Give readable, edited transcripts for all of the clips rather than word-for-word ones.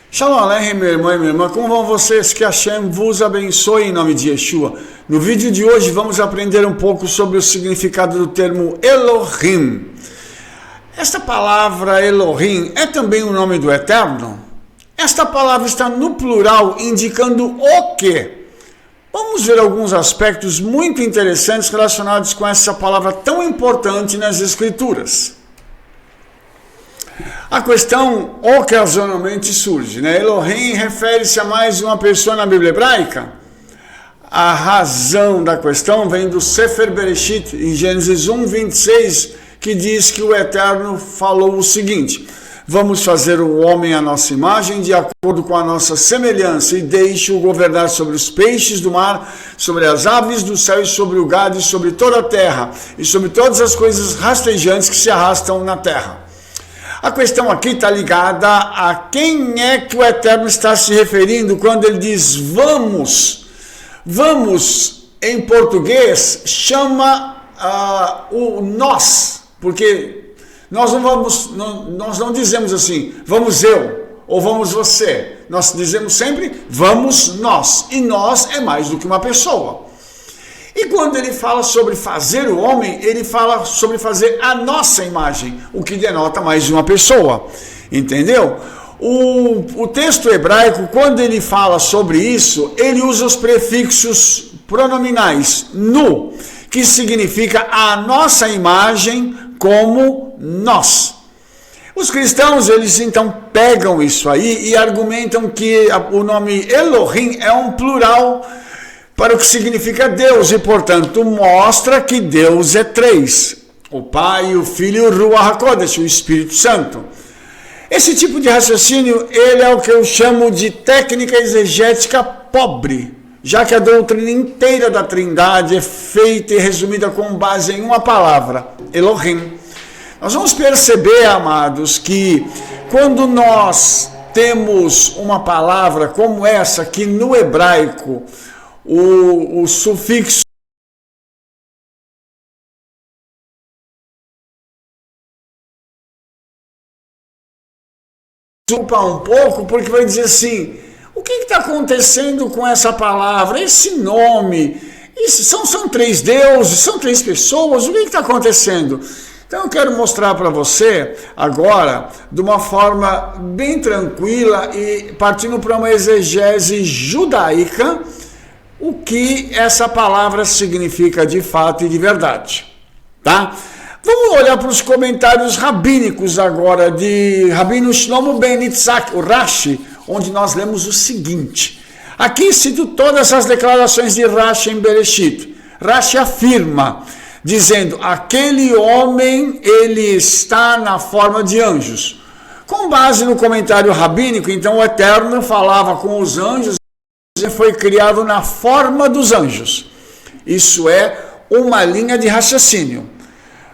Shalom Aleichem, meu irmão e minha irmã, como vão vocês? Que Hashem vos abençoe em nome de Yeshua. No vídeo de hoje vamos aprender um pouco sobre o significado do termo Elohim. Esta palavra Elohim é também o nome do Eterno? Esta palavra está no plural, indicando o quê? Vamos ver alguns aspectos muito interessantes relacionados com essa palavra tão importante nas Escrituras. A questão ocasionalmente surge, né? Elohim refere-se a mais uma pessoa na Bíblia hebraica? A razão da questão vem do Sefer Bereshit, em Gênesis 1:26, que diz que o Eterno falou o seguinte: vamos fazer o homem à nossa imagem, de acordo com a nossa semelhança, e deixe-o governar sobre os peixes do mar, sobre as aves do céu, e sobre o gado, e sobre toda a terra, e sobre todas as coisas rastejantes que se arrastam na terra. A questão aqui está ligada a quem é que o Eterno está se referindo quando ele diz vamos. Vamos, em português, chama o nós, porque nós não dizemos assim, vamos eu ou vamos você. Nós dizemos sempre, vamos nós. E nós é mais do que uma pessoa. E quando ele fala sobre fazer o homem, ele fala sobre fazer a nossa imagem, o que denota mais de uma pessoa. Entendeu? O texto hebraico, quando ele fala sobre isso, ele usa os prefixos pronominais nu, que significa a nossa imagem como nós. Os cristãos, eles então pegam isso aí e argumentam que o nome Elohim é um plural para o que significa Deus, e portanto mostra que Deus é três: o Pai, o Filho e o Ruach HaKodesh, o Espírito Santo. Esse tipo de raciocínio, ele é o que eu chamo de técnica exegética pobre, já que a doutrina inteira da Trindade é feita e resumida com base em uma palavra, Elohim. Nós vamos perceber, amados, que quando nós temos uma palavra como essa, que no hebraico o sufixo preocupa um pouco, porque vai dizer assim, o que está acontecendo com essa palavra, esse nome? São três deuses, são três pessoas, o que está acontecendo? Então eu quero mostrar para você agora, de uma forma bem tranquila e partindo para uma exegese judaica, o que essa palavra significa de fato e de verdade, tá? Vamos olhar para os comentários rabínicos agora, de Rabino Shlomo Ben Yitzhak, o Rashi, onde nós lemos o seguinte. Aqui cito todas as declarações de Rashi em Bereshit. Rashi afirma, dizendo, aquele homem, ele está na forma de anjos. Com base no comentário rabínico, então o Eterno falava com os anjos, foi criado na forma dos anjos. Isso é uma linha de raciocínio.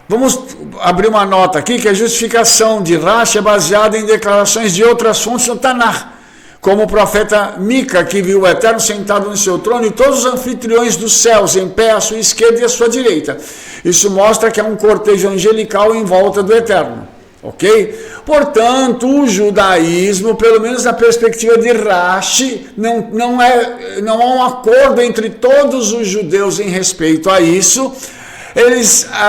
Vamos abrir uma nota aqui, que a justificação de Rashi é baseada em declarações de outras fontes no Tanakh, como o profeta Mica, que viu o Eterno sentado no seu trono e todos os anfitriões dos céus em pé à sua esquerda e à sua direita. Isso mostra que é um cortejo angelical em volta do Eterno. Ok? Portanto, o judaísmo, pelo menos na perspectiva de Rashi, não há um acordo entre todos os judeus em respeito a isso.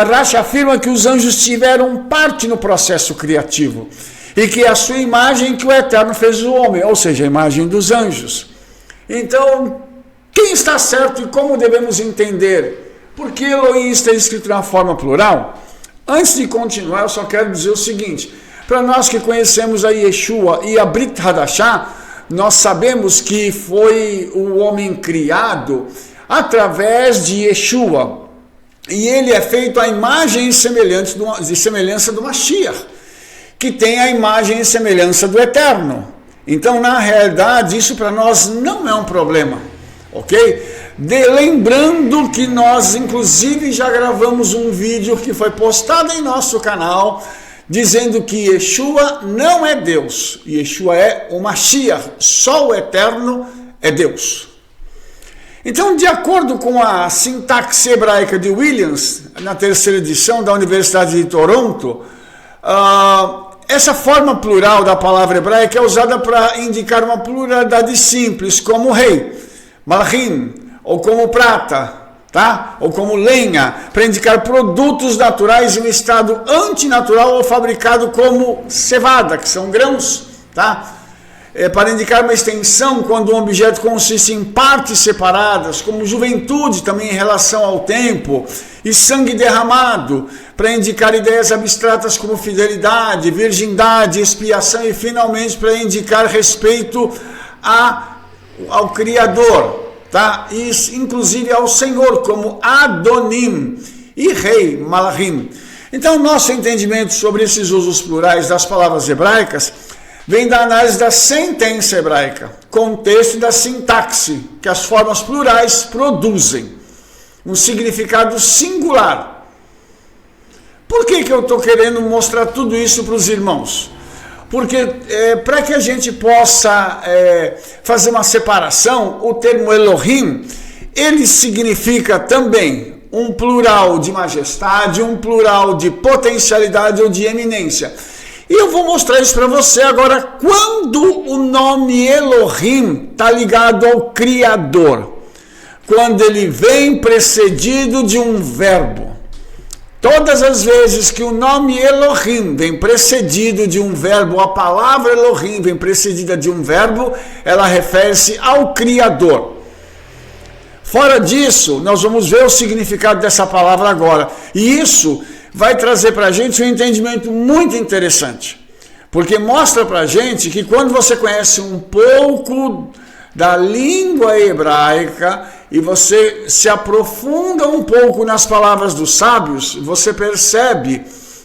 Rashi afirma que os anjos tiveram parte no processo criativo e que é a sua imagem que o Eterno fez o homem, ou seja, a imagem dos anjos. Então, quem está certo e como devemos entender? Por que Elohim está escrito na forma plural? Antes de continuar, eu só quero dizer o seguinte, para nós que conhecemos a Yeshua e a Brit Hadashah, nós sabemos que foi o homem criado através de Yeshua, e ele é feito à imagem e semelhança do Mashiach, que tem a imagem e semelhança do Eterno. Então, na realidade, isso para nós não é um problema, ok? Lembrando que nós, inclusive, já gravamos um vídeo que foi postado em nosso canal, dizendo que Yeshua não é Deus, Yeshua é o Mashiach, só o Eterno é Deus. Então, de acordo com a sintaxe hebraica de Williams, na terceira edição da Universidade de Toronto, essa forma plural da palavra hebraica é usada para indicar uma pluralidade simples, como rei, malachim, ou como prata, tá? Ou como lenha, para indicar produtos naturais em um estado antinatural ou fabricado como cevada, que são grãos, tá? Para indicar uma extensão quando um objeto consiste em partes separadas, como juventude também em relação ao tempo, e sangue derramado, para indicar ideias abstratas como fidelidade, virgindade, expiação, e finalmente para indicar respeito ao Criador, tá? E inclusive ao Senhor, como Adonim, e Rei, Malachim. Então, nosso entendimento sobre esses usos plurais das palavras hebraicas vem da análise da sentença hebraica, contexto e da sintaxe, que as formas plurais produzem um significado singular. Por que eu estou querendo mostrar tudo isso para os irmãos? Porque para que a gente possa fazer uma separação, o termo Elohim, ele significa também um plural de majestade, um plural de potencialidade ou de eminência. E eu vou mostrar isso para você agora, quando o nome Elohim está ligado ao Criador. Quando ele vem precedido de um verbo. Todas as vezes que o nome Elohim vem precedido de um verbo, a palavra Elohim vem precedida de um verbo, ela refere-se ao Criador. Fora disso, nós vamos ver o significado dessa palavra agora. E isso vai trazer para a gente um entendimento muito interessante, porque mostra para a gente que quando você conhece um pouco da língua hebraica e você se aprofunda um pouco nas palavras dos sábios, você percebe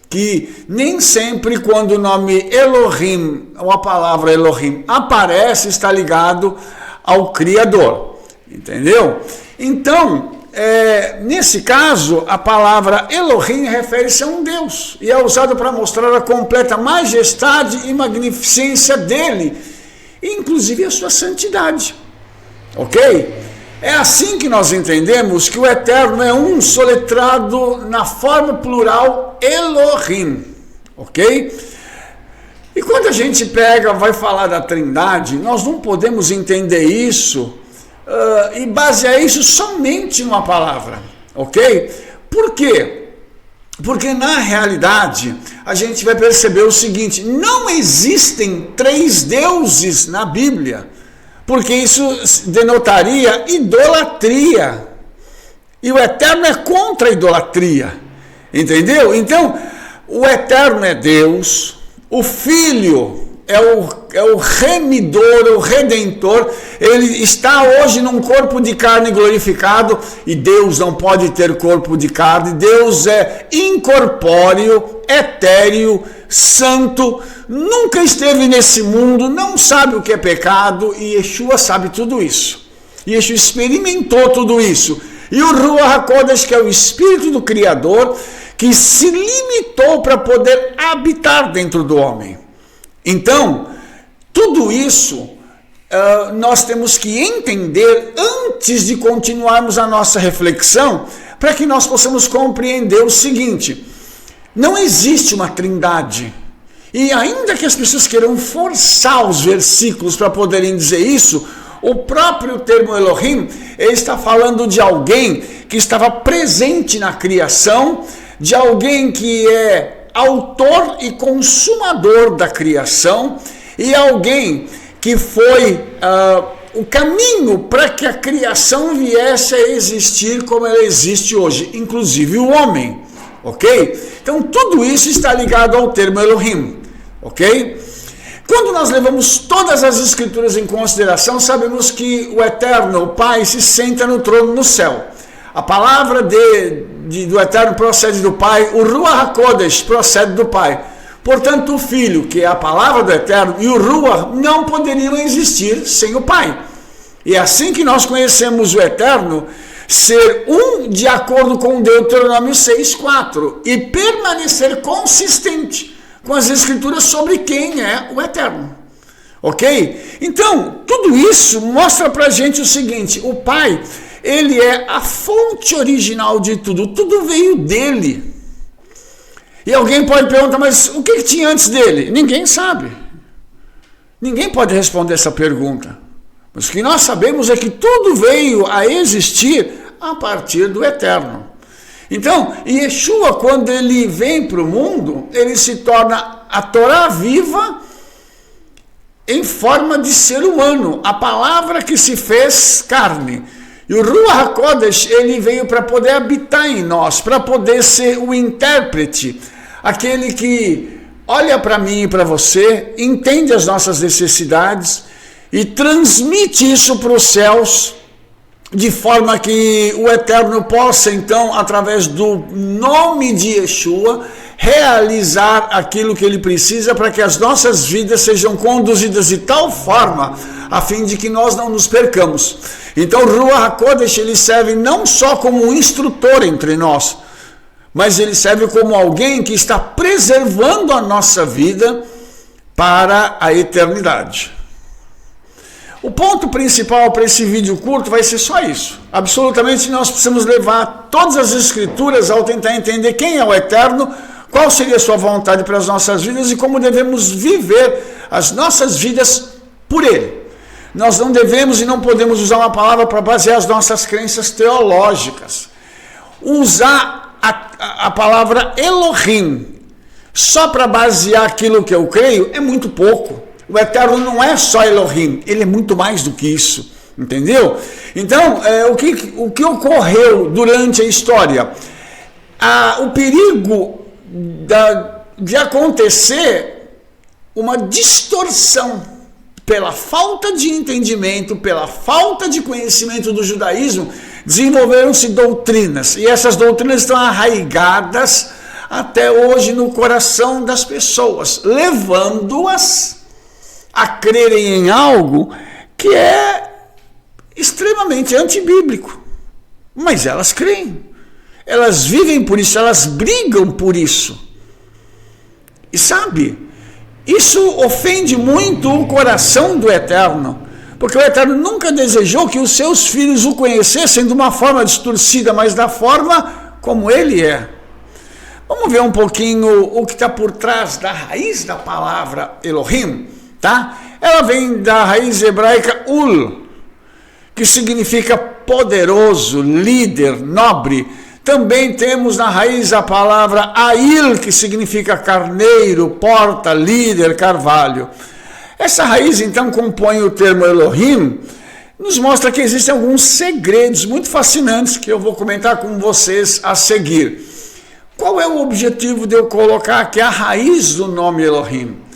que nem sempre quando o nome Elohim, ou a palavra Elohim, aparece, está ligado ao Criador, entendeu? Então, nesse caso, a palavra Elohim refere-se a um Deus e é usado para mostrar a completa majestade e magnificência dele, inclusive a sua santidade, ok? É assim que nós entendemos que o Eterno é um soletrado na forma plural Elohim, ok? E quando a gente vai falar da Trindade, nós não podemos entender isso e basear isso somente numa palavra, ok? Por quê? Porque na realidade a gente vai perceber o seguinte: não existem 3 deuses na Bíblia, porque isso denotaria idolatria, e o Eterno é contra a idolatria, entendeu? Então, o Eterno é Deus, o Filho é o remidor, o redentor, ele está hoje num corpo de carne glorificado, e Deus não pode ter corpo de carne. Deus é incorpóreo, etéreo, santo, nunca esteve nesse mundo, não sabe o que é pecado, e Yeshua sabe tudo isso. Yeshua experimentou tudo isso. E o Ruach HaKodesh, que é o Espírito do Criador, que se limitou para poder habitar dentro do homem. Então, tudo isso nós temos que entender antes de continuarmos a nossa reflexão, para que nós possamos compreender o seguinte: não existe uma trindade. E ainda que as pessoas queiram forçar os versículos para poderem dizer isso, o próprio termo Elohim, ele está falando de alguém que estava presente na criação, de alguém que é autor e consumador da criação, e alguém que foi o caminho para que a criação viesse a existir como ela existe hoje, inclusive o homem, ok? Então tudo isso está ligado ao termo Elohim, ok? Quando nós levamos todas as escrituras em consideração, sabemos que o Eterno, o Pai, se senta no trono no céu. A palavra do Eterno procede do Pai, o Ruach HaKodesh procede do Pai. Portanto, o Filho, que é a palavra do Eterno, e o Ruach não poderiam existir sem o Pai. E é assim que nós conhecemos o Eterno ser um de acordo com Deuteronômio 6,4 e permanecer consistente com as escrituras sobre quem é o Eterno. Ok? Então, tudo isso mostra pra gente o seguinte: o Pai, ele é a fonte original de tudo, tudo veio dele. E alguém pode perguntar, mas o que tinha antes dele? Ninguém sabe. Ninguém pode responder essa pergunta. Mas o que nós sabemos é que tudo veio a existir a partir do eterno. Então, Yeshua, quando ele vem para o mundo, ele se torna a Torá viva em forma de ser humano, a palavra que se fez carne. E o Ruach HaKodesh, ele veio para poder habitar em nós, para poder ser o intérprete, aquele que olha para mim e para você, entende as nossas necessidades e transmite isso para os céus, de forma que o Eterno possa, então, através do nome de Yeshua, realizar aquilo que ele precisa para que as nossas vidas sejam conduzidas de tal forma, a fim de que nós não nos percamos. Então, o Ruach HaKodesh, ele serve não só como um instrutor entre nós, mas ele serve como alguém que está preservando a nossa vida para a eternidade. O ponto principal para esse vídeo curto vai ser só isso. Absolutamente nós precisamos levar todas as escrituras ao tentar entender quem é o Eterno, qual seria a sua vontade para as nossas vidas e como devemos viver as nossas vidas por Ele. Nós não devemos e não podemos usar uma palavra para basear as nossas crenças teológicas. Usar a palavra Elohim só para basear aquilo que eu creio é muito pouco. O Eterno não é só Elohim, ele é muito mais do que isso, entendeu? Então, o que ocorreu durante a história? O perigo de acontecer uma distorção pela falta de entendimento, pela falta de conhecimento do judaísmo, desenvolveram-se doutrinas, e essas doutrinas estão arraigadas até hoje no coração das pessoas, levando-as a crerem em algo que é extremamente antibíblico. Mas elas creem, elas vivem por isso, elas brigam por isso. E sabe, isso ofende muito o coração do Eterno, porque o Eterno nunca desejou que os seus filhos o conhecessem de uma forma distorcida, mas da forma como ele é. Vamos ver um pouquinho o que está por trás da raiz da palavra Elohim. Tá? Ela vem da raiz hebraica ul, que significa poderoso, líder, nobre. Também temos na raiz a palavra ail, que significa carneiro, porta, líder, carvalho. Essa raiz então compõe o termo Elohim, nos mostra que existem alguns segredos muito fascinantes que eu vou comentar com vocês a seguir. Qual é o objetivo de eu colocar aqui a raiz do nome Elohim?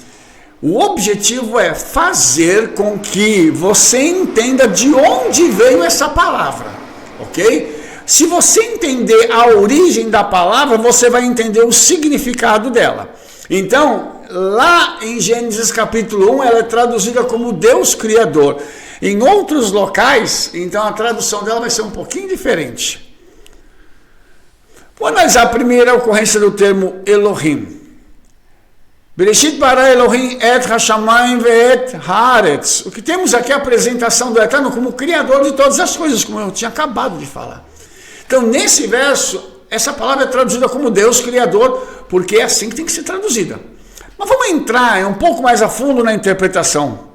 O objetivo é fazer com que você entenda de onde veio essa palavra, ok? Se você entender a origem da palavra, você vai entender o significado dela. Então, lá em Gênesis capítulo 1, ela é traduzida como Deus Criador. Em outros locais, então a tradução dela vai ser um pouquinho diferente. Vou analisar a primeira ocorrência do termo Elohim. Bereshit bara Elohim et hashamayim ve'et haaretz. O que temos aqui é a apresentação do Eterno como Criador de todas as coisas, como eu tinha acabado de falar. Então, nesse verso, essa palavra é traduzida como Deus Criador, porque é assim que tem que ser traduzida. Mas vamos entrar um pouco mais a fundo na interpretação.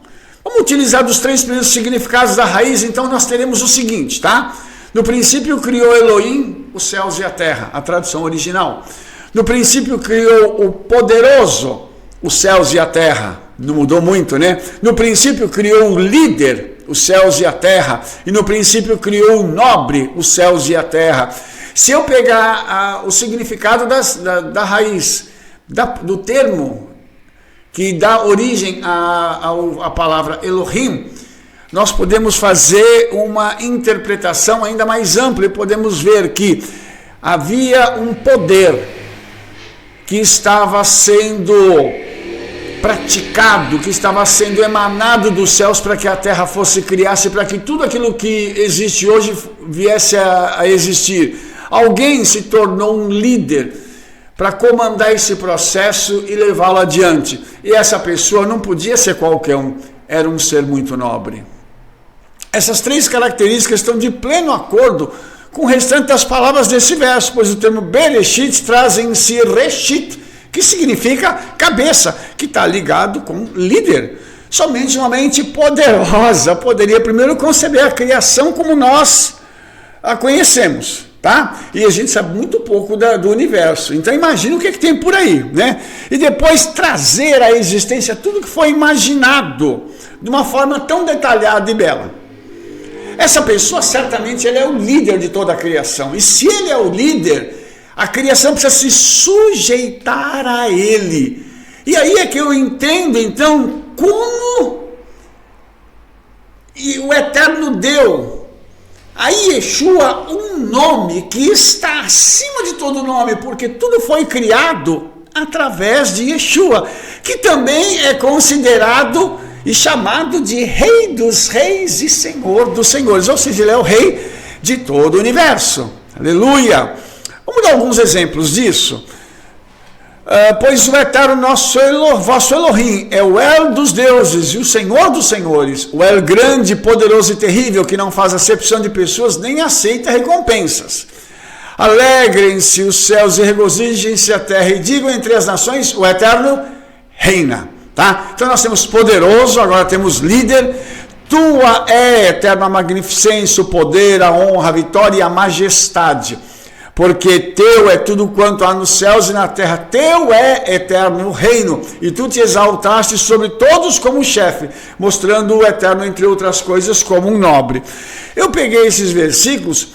Vamos utilizar dos 3 primeiros significados da raiz, então nós teremos o seguinte, tá? No princípio criou Elohim os céus e a terra, a tradução original. No princípio criou o poderoso os céus e a terra, não mudou muito, né? No princípio criou o líder, os céus e a terra, e no princípio criou o nobre, os céus e a terra. Se eu pegar o significado da raiz, do termo que dá origem à palavra Elohim, nós podemos fazer uma interpretação ainda mais ampla e podemos ver que havia um poder que estava sendo praticado, que estava sendo emanado dos céus para que a terra fosse criada, para que tudo aquilo que existe hoje viesse a existir. Alguém se tornou um líder para comandar esse processo e levá-lo adiante. E essa pessoa não podia ser qualquer um, era um ser muito nobre. Essas 3 características estão de pleno acordo com o restante das palavras desse verso, pois o termo Bereshit traz em si Reshit, que significa cabeça, que está ligado com líder. Somente uma mente poderosa poderia primeiro conceber a criação como nós a conhecemos, tá? E a gente sabe muito pouco do universo. Então imagina o que tem por aí, né? E depois trazer à existência tudo que foi imaginado de uma forma tão detalhada e bela. Essa pessoa certamente ele é o líder de toda a criação. E se ele é o líder, a criação precisa se sujeitar a ele. E aí é que eu entendo, então, como o Eterno deu a Yeshua um nome que está acima de todo nome, porque tudo foi criado através de Yeshua, que também é considerado e chamado de Rei dos Reis e Senhor dos Senhores, ou seja, ele é o Rei de todo o universo. Aleluia! Vamos dar alguns exemplos disso. Pois o Eterno vosso Elohim é o El dos deuses e o Senhor dos senhores, o El grande, poderoso e terrível, que não faz acepção de pessoas nem aceita recompensas. Alegrem-se os céus e regozijem-se a terra e digam entre as nações, o Eterno reina. Tá? Então nós temos poderoso, agora temos líder. Tua é, Eterno, a magnificência, o poder, a honra, a vitória e a majestade. Porque teu é tudo quanto há nos céus e na terra, teu é, Eterno, o reino, e tu te exaltaste sobre todos como chefe, mostrando o Eterno, entre outras coisas, como um nobre. Eu peguei esses versículos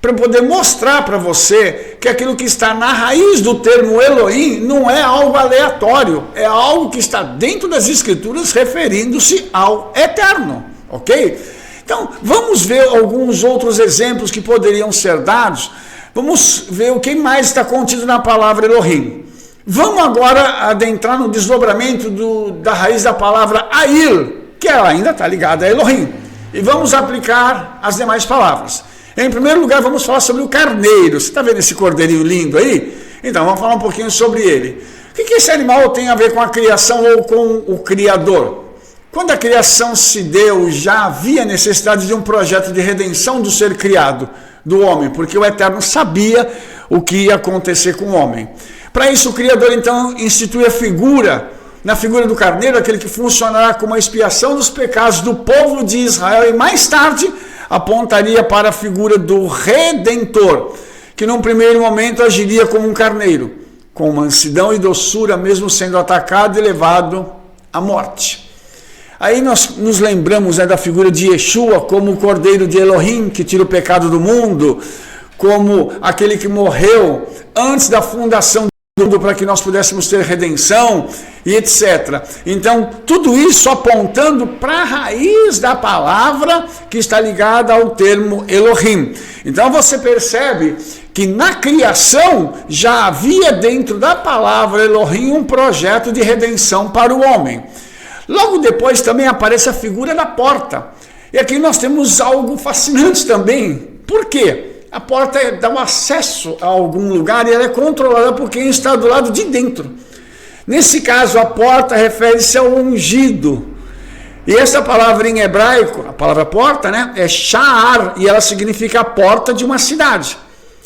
para poder mostrar para você que aquilo que está na raiz do termo Elohim não é algo aleatório, é algo que está dentro das Escrituras referindo-se ao Eterno, ok? Então, vamos ver alguns outros exemplos que poderiam ser dados. Vamos ver o que mais está contido na palavra Elohim. Vamos agora adentrar no desdobramento da raiz da palavra Ail, que ela ainda está ligada a Elohim. E vamos aplicar as demais palavras. Em primeiro lugar, vamos falar sobre o carneiro. Você está vendo esse cordeirinho lindo aí? Então, vamos falar um pouquinho sobre ele. O que esse animal tem a ver com a criação ou com o Criador? Quando a criação se deu, já havia necessidade de um projeto de redenção do ser criado, do homem, porque o Eterno sabia o que ia acontecer com o homem. Para isso, o Criador, então, institui a figura, na figura do carneiro, aquele que funcionará como a expiação dos pecados do povo de Israel, e mais tarde apontaria para a figura do Redentor, que num primeiro momento agiria como um carneiro, com mansidão e doçura, mesmo sendo atacado e levado à morte. Aí nós nos lembramos da figura de Yeshua como o Cordeiro de Elohim, que tira o pecado do mundo, como aquele que morreu antes da fundação do mundo para que nós pudéssemos ter redenção e etc. Então, tudo isso apontando para a raiz da palavra que está ligada ao termo Elohim. Então, você percebe que na criação já havia dentro da palavra Elohim um projeto de redenção para o homem. Logo depois também aparece a figura da porta. E aqui nós temos algo fascinante também. Por quê? A porta dá um acesso a algum lugar e ela é controlada por quem está do lado de dentro. Nesse caso, a porta refere-se ao ungido. E essa palavra em hebraico, a palavra porta, né, é sha'ar, e ela significa a porta de uma cidade.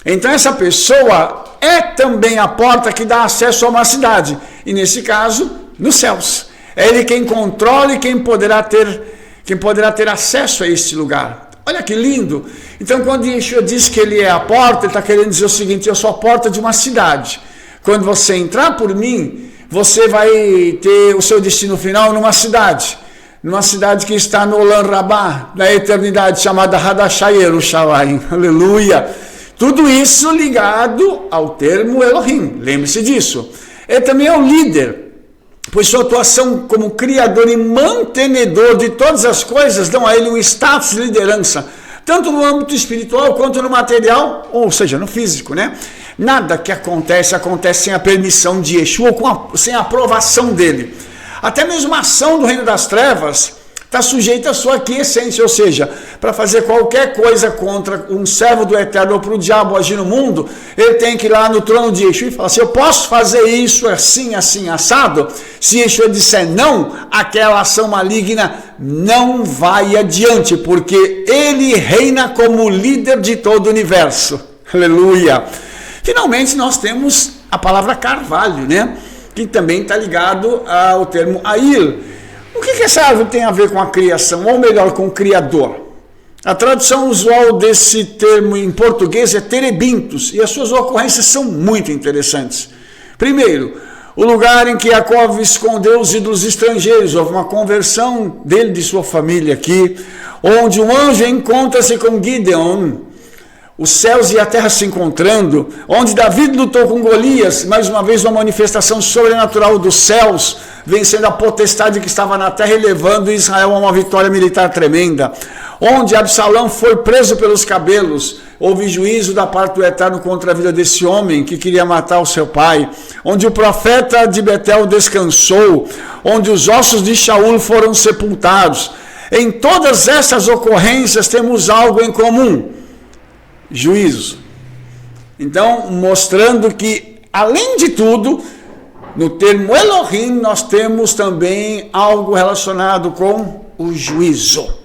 Então essa pessoa é também a porta que dá acesso a uma cidade. E nesse caso, nos céus. É ele quem controla e quem poderá ter acesso a este lugar. Olha que lindo. Então, quando Yeshua diz que ele é a porta, ele está querendo dizer o seguinte: eu sou a porta de uma cidade. Quando você entrar por mim, você vai ter o seu destino final numa cidade que está no Olam Rabá, na eternidade, chamada Hadashah Yerushalayim. Aleluia. Tudo isso ligado ao termo Elohim. Lembre-se disso. Ele também é o líder, pois sua atuação como criador e mantenedor de todas as coisas dão a ele um status de liderança, tanto no âmbito espiritual quanto no material, ou seja, no físico, né? Nada que acontece sem a permissão de Yeshua, sem a aprovação dele. Até mesmo a ação do reino das trevas está sujeita à sua aquiescência, ou seja, para fazer qualquer coisa contra um servo do Eterno ou para o diabo agir no mundo, ele tem que ir lá no trono de Yeshua e falar assim: eu posso fazer isso assim, assim, assado? Se Yeshua disser não, aquela ação maligna não vai adiante, porque ele reina como líder de todo o universo. Aleluia! Finalmente nós temos a palavra carvalho, né? que também está ligado ao termo Ail. O que essa árvore tem a ver com a criação, ou melhor, com o Criador? A tradução usual desse termo em português é terebintos, e as suas ocorrências são muito interessantes. Primeiro, o lugar em que Jacó escondeu os ídolos estrangeiros, houve uma conversão dele e de sua família aqui, onde um anjo encontra-se com Gideon, os céus e a terra se encontrando, onde Davi lutou com Golias, mais uma vez uma manifestação sobrenatural dos céus, vencendo a potestade que estava na terra e levando Israel a uma vitória militar tremenda, onde Absalão foi preso pelos cabelos, houve juízo da parte do Eterno contra a vida desse homem que queria matar o seu pai, onde o profeta de Betel descansou, onde os ossos de Shaul foram sepultados. Em todas essas ocorrências temos algo em comum: juízo. Então, mostrando que, além de tudo, no termo Elohim, nós temos também algo relacionado com o juízo.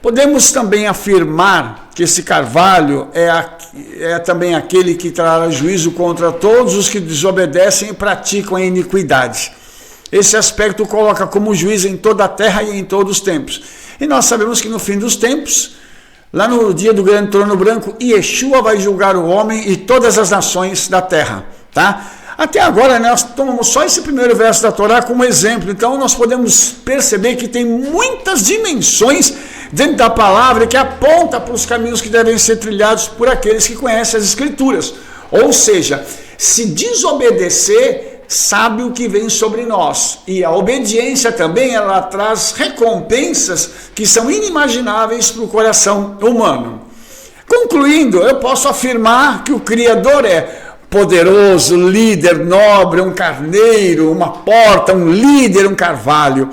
Podemos também afirmar que esse carvalho é também aquele que trará juízo contra todos os que desobedecem e praticam a iniquidade. Esse aspecto coloca como juiz em toda a terra e em todos os tempos. E nós sabemos que no fim dos tempos, lá no dia do grande trono branco, Yeshua vai julgar o homem e todas as nações da terra, tá? Até agora nós tomamos só esse primeiro verso da Torá como exemplo, então nós podemos perceber que tem muitas dimensões dentro da palavra que aponta para os caminhos que devem ser trilhados por aqueles que conhecem as Escrituras. Ou seja, se desobedecer, sabe o que vem sobre nós. E a obediência também, ela traz recompensas que são inimagináveis para o coração humano. Concluindo, eu posso afirmar que o Criador é poderoso, líder, nobre, um carneiro, uma porta, um líder, um carvalho.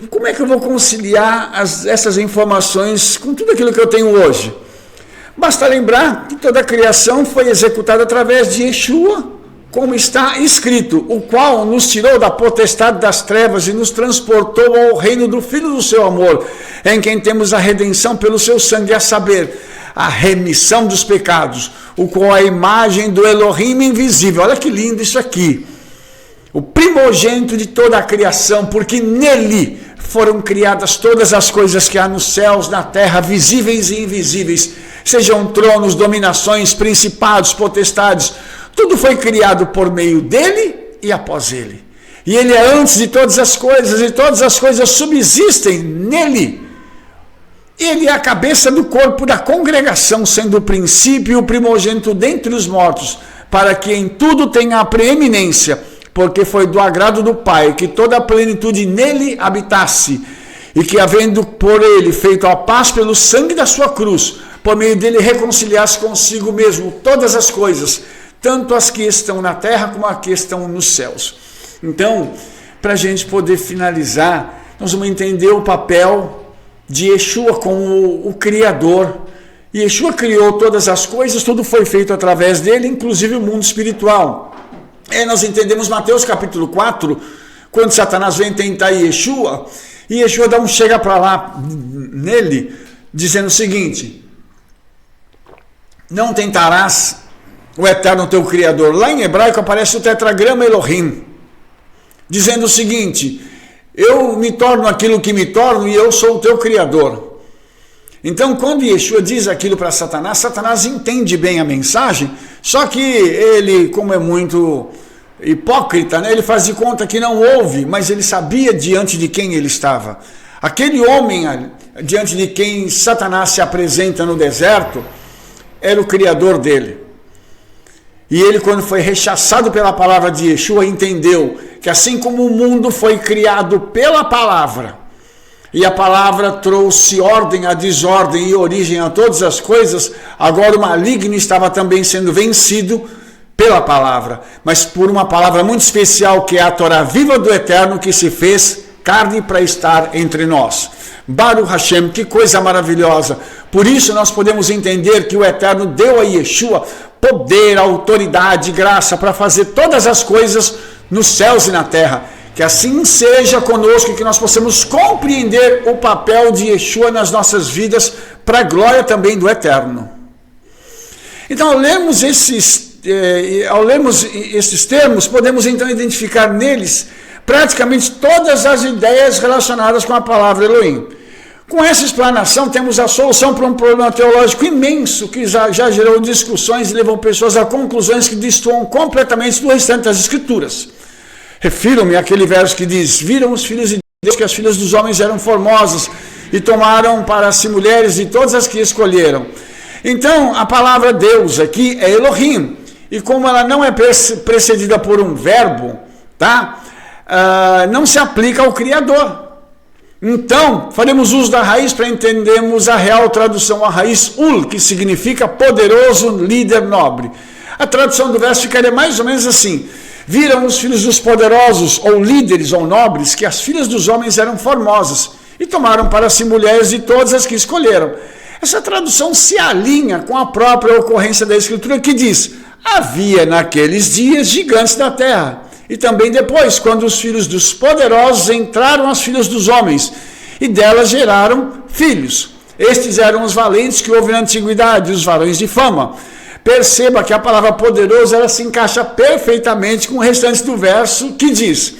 Como é que eu vou conciliar essas informações com tudo aquilo que eu tenho hoje? Basta lembrar que toda a criação foi executada através de Yeshua, como está escrito, o qual nos tirou da potestade das trevas e nos transportou ao reino do Filho do seu amor, em quem temos a redenção pelo seu sangue, a saber, a remissão dos pecados, o qual é a imagem do Elohim invisível. Olha que lindo isso aqui. O primogênito de toda a criação, porque nele foram criadas todas as coisas que há nos céus, na terra, visíveis e invisíveis, sejam tronos, dominações, principados, potestades, tudo foi criado por meio dele e após ele. E ele é antes de todas as coisas, e todas as coisas subsistem nele. Ele é a cabeça do corpo da congregação, sendo o princípio e o primogênito dentre os mortos, para que em tudo tenha a preeminência, porque foi do agrado do Pai que toda a plenitude nele habitasse, e que, havendo por ele feito a paz pelo sangue da sua cruz, por meio dele reconciliasse consigo mesmo todas as coisas, tanto as que estão na terra como as que estão nos céus. Então, para a gente poder finalizar, nós vamos entender o papel de Yeshua como o Criador. Yeshua criou todas as coisas, tudo foi feito através dele, inclusive o mundo espiritual. Nós entendemos Mateus capítulo 4, quando Satanás vem tentar Yeshua, e Yeshua dá um chega para lá nele, dizendo o seguinte: não tentarás o eterno teu Criador. Lá em hebraico aparece o tetragrama Elohim, dizendo o seguinte: eu me torno aquilo que me torno e eu sou o teu Criador. Então, quando Yeshua diz aquilo para Satanás, Satanás entende bem a mensagem, só que ele, como é muito hipócrita, né, ele faz de conta que não ouve, mas ele sabia diante de quem ele estava. Aquele homem diante de quem Satanás se apresenta no deserto era o Criador dele. E ele, quando foi rechaçado pela palavra de Yeshua, entendeu que assim como o mundo foi criado pela palavra, e a palavra trouxe ordem à desordem e origem a todas as coisas, agora o maligno estava também sendo vencido pela palavra, mas por uma palavra muito especial, que é a Torá viva do Eterno, que se fez carne para estar entre nós. Baruch Hashem, que coisa maravilhosa. Por isso nós podemos entender que o Eterno deu a Yeshua poder, autoridade, graça para fazer todas as coisas nos céus e na terra. Que assim seja conosco, que nós possamos compreender o papel de Yeshua nas nossas vidas, para a glória também do Eterno. Então, lemos esses ao lermos esses termos, podemos então identificar neles praticamente todas as ideias relacionadas com a palavra Elohim. Com essa explanação, temos a solução para um problema teológico imenso que já gerou discussões e levou pessoas a conclusões que destoam completamente do restante das Escrituras. Refiro-me àquele verso que diz: viram os filhos de Deus que as filhas dos homens eram formosas e tomaram para si mulheres de todas as que escolheram. Então, a palavra Deus aqui é Elohim, e como ela não é precedida por um verbo, tá? Não se aplica ao Criador. Então, faremos uso da raiz para entendermos a real tradução, a raiz ul, que significa poderoso, líder, nobre. A tradução do verso ficaria mais ou menos assim: viram os filhos dos poderosos, ou líderes, ou nobres, que as filhas dos homens eram formosas, e tomaram para si mulheres de todas as que escolheram. Essa tradução se alinha com a própria ocorrência da Escritura, que diz: havia naqueles dias gigantes da terra. E também depois, quando os filhos dos poderosos entraram as filhas dos homens, e delas geraram filhos. Estes eram os valentes que houve na antiguidade, os varões de fama. Perceba que a palavra poderoso ela se encaixa perfeitamente com o restante do verso, que diz: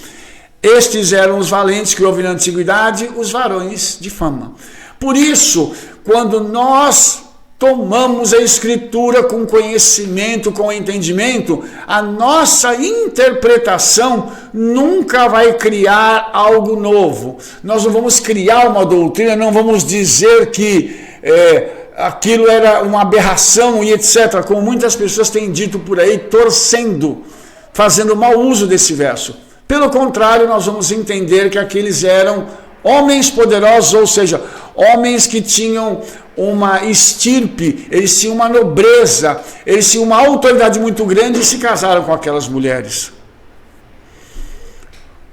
estes eram os valentes que houve na antiguidade, os varões de fama. Por isso, quando nós tomamos a Escritura com conhecimento, com entendimento, a nossa interpretação nunca vai criar algo novo. Nós não vamos criar uma doutrina, não vamos dizer que aquilo era uma aberração e etc., como muitas pessoas têm dito por aí, torcendo, fazendo mau uso desse verso. Pelo contrário, nós vamos entender que aqueles eram homens poderosos, ou seja, homens que tinham uma estirpe, eles tinham uma nobreza, eles tinham uma autoridade muito grande e se casaram com aquelas mulheres.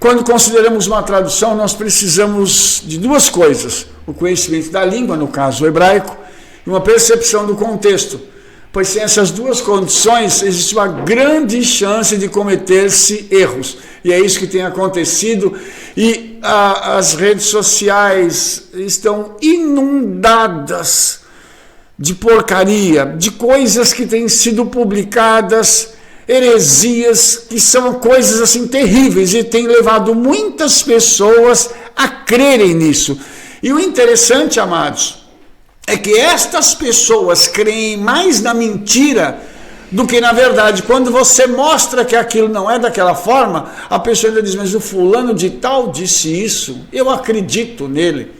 Quando consideramos uma tradução, nós precisamos de duas coisas: o conhecimento da língua, no caso o hebraico, e uma percepção do contexto, pois sem essas duas condições existe uma grande chance de cometer-se erros, e é isso que tem acontecido, e as redes sociais estão inundadas de porcaria, de coisas que têm sido publicadas, heresias, que são coisas assim terríveis, e têm levado muitas pessoas a crerem nisso. E o interessante, amados, é que estas pessoas creem mais na mentira do que na verdade. Quando você mostra que aquilo não é daquela forma, a pessoa ainda diz: mas o fulano de tal disse isso, eu acredito nele.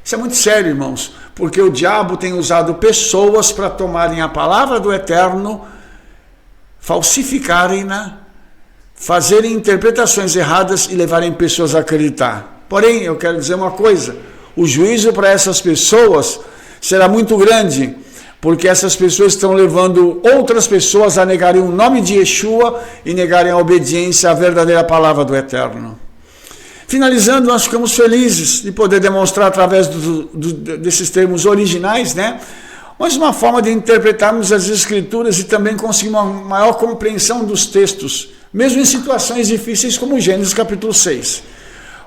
Isso é muito sério, irmãos, porque o diabo tem usado pessoas para tomarem a palavra do Eterno, falsificarem-na, fazerem interpretações erradas e levarem pessoas a acreditar. Porém, eu quero dizer uma coisa: o juízo para essas pessoas será muito grande, porque essas pessoas estão levando outras pessoas a negarem o nome de Yeshua e negarem a obediência à verdadeira palavra do Eterno. Finalizando, nós ficamos felizes de poder demonstrar através desses termos originais, né, mas uma forma de interpretarmos as Escrituras e também conseguir uma maior compreensão dos textos, mesmo em situações difíceis como Gênesis capítulo 6.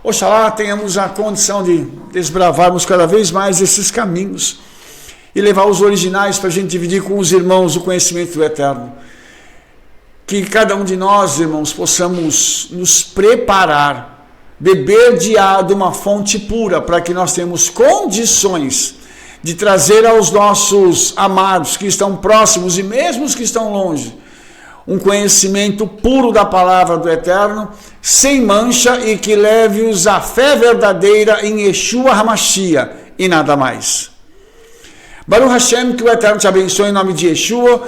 Oxalá tenhamos a condição de desbravarmos cada vez mais esses caminhos e levar os originais para a gente dividir com os irmãos o conhecimento do Eterno. Que cada um de nós, irmãos, possamos nos preparar, beber de uma fonte pura, para que nós tenhamos condições de trazer aos nossos amados que estão próximos e mesmo os que estão longe, um conhecimento puro da palavra do Eterno, sem mancha, e que leve-os à fé verdadeira em Yeshua HaMashiach e nada mais. Baruch Hashem, que o Eterno te abençoe em nome de Yeshua.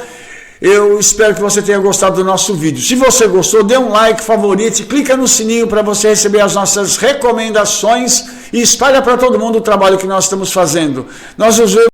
Eu espero que você tenha gostado do nosso vídeo. Se você gostou, dê um like, favorite, clica no sininho para você receber as nossas recomendações e espalha para todo mundo o trabalho que nós estamos fazendo. Nós nos vemos